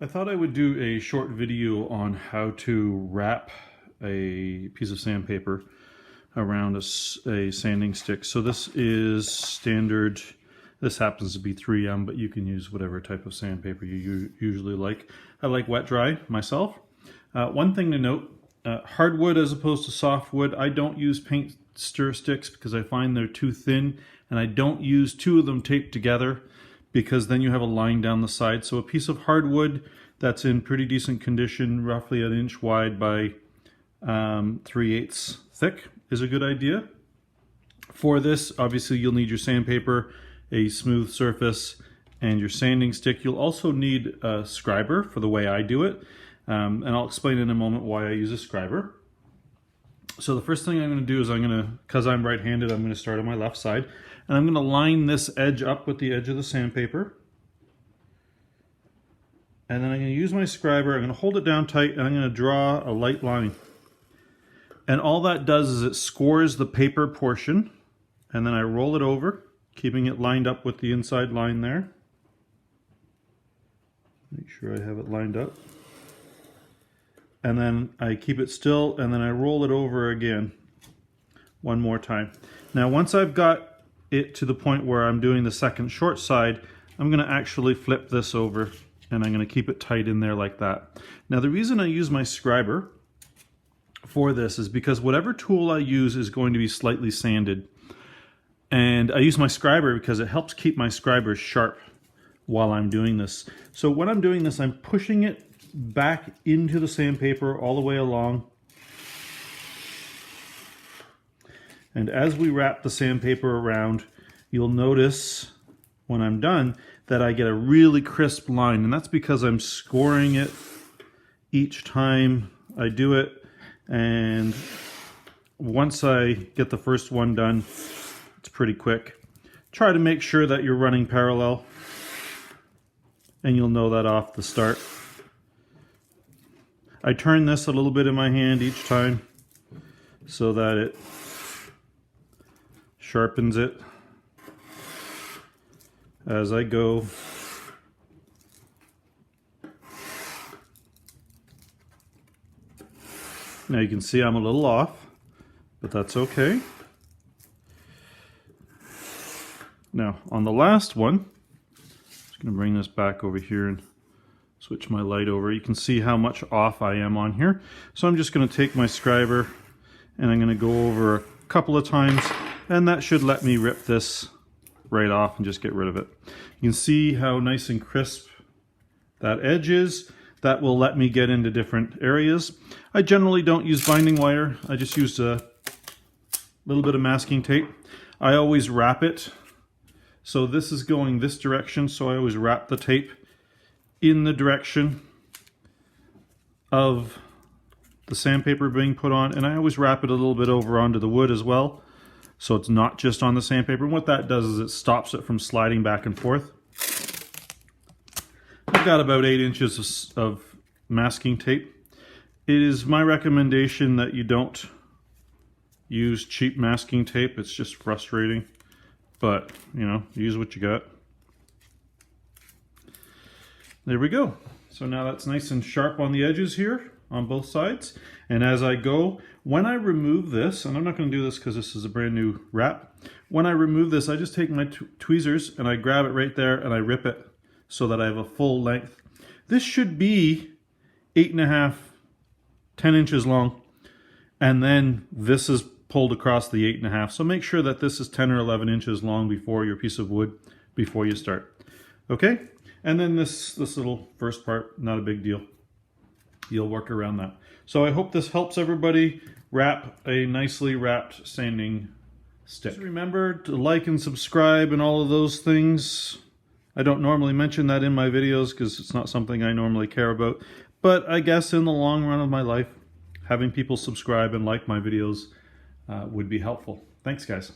I thought I would do a short video on how to wrap a piece of sandpaper around a sanding stick. So this is standard, this happens to be 3M, but you can use whatever type of sandpaper you usually like. I like wet dry myself. One thing to note, hardwood as opposed to softwood, I don't use paint stir sticks because I find they're too thin, and I don't use two of them taped together because then you have a line down the side. So a piece of hardwood that's in pretty decent condition, roughly an inch wide by 3/8 thick, is a good idea. For this, obviously you'll need your sandpaper, a smooth surface, and your sanding stick. You'll also need a scriber for the way I do it, and I'll explain in a moment why I use a scriber. So the first thing I'm going to do is because I'm right-handed, I'm going to start on my left side, and I'm going to line this edge up with the edge of the sandpaper. And then I'm going to use my scriber, I'm going to hold it down tight, and I'm going to draw a light line. And all that does is it scores the paper portion, and then I roll it over, keeping it lined up with the inside line there. Make sure I have it lined up. And then I keep it still, and then I roll it over again one more time. Now once I've got it to the point where I'm doing the second short side, I'm going to actually flip this over, and I'm going to keep it tight in there like that. Now the reason I use my scriber for this is because whatever tool I use is going to be slightly sanded. And I use my scriber because it helps keep my scriber sharp while I'm doing this. So when I'm doing this, I'm pushing it back into the sandpaper all the way along. And as we wrap the sandpaper around, you'll notice when I'm done that I get a really crisp line, and that's because I'm scoring it each time I do it. And once I get the first one done, it's pretty quick. Try to make sure that you're running parallel, and you'll know that off the start. I turn this a little bit in my hand each time so that it sharpens it as I go. Now you can see I'm a little off, but that's okay. Now on the last one, I'm just going to bring this back over here and switch my light over. You can see how much off I am on here. So I'm just going to take my scriber and I'm going to go over a couple of times, and that should let me rip this right off and just get rid of it. You can see how nice and crisp that edge is. That will let me get into different areas. I generally don't use binding wire. I just use a little bit of masking tape. I always wrap it. So this is going this direction, so I always wrap the tape in the direction of the sandpaper being put on, and I always wrap it a little bit over onto the wood as well, so it's not just on the sandpaper. And what that does is it stops it from sliding back and forth. I've got about 8 inches of masking tape. It is my recommendation that you don't use cheap masking tape. It's just frustrating, but you know, use what you got. There we go. So now that's nice and sharp on the edges here on both sides. And as I go, when I remove this, and I'm not going to do this because this is a brand new wrap, when I remove this, I just take my tweezers and I grab it right there and I rip it so that I have a full length. This should be 8.5, 10 inches long, and then this is pulled across the 8.5. So make sure that this is 10 or 11 inches long before your piece of wood, before you start. Okay? And then this little first part, not a big deal. You'll work around that. So I hope this helps everybody wrap a nicely wrapped sanding stick. Just remember to like and subscribe and all of those things. I don't normally mention that in my videos because it's not something I normally care about. But I guess in the long run of my life, having people subscribe and like my videos would be helpful. Thanks, guys.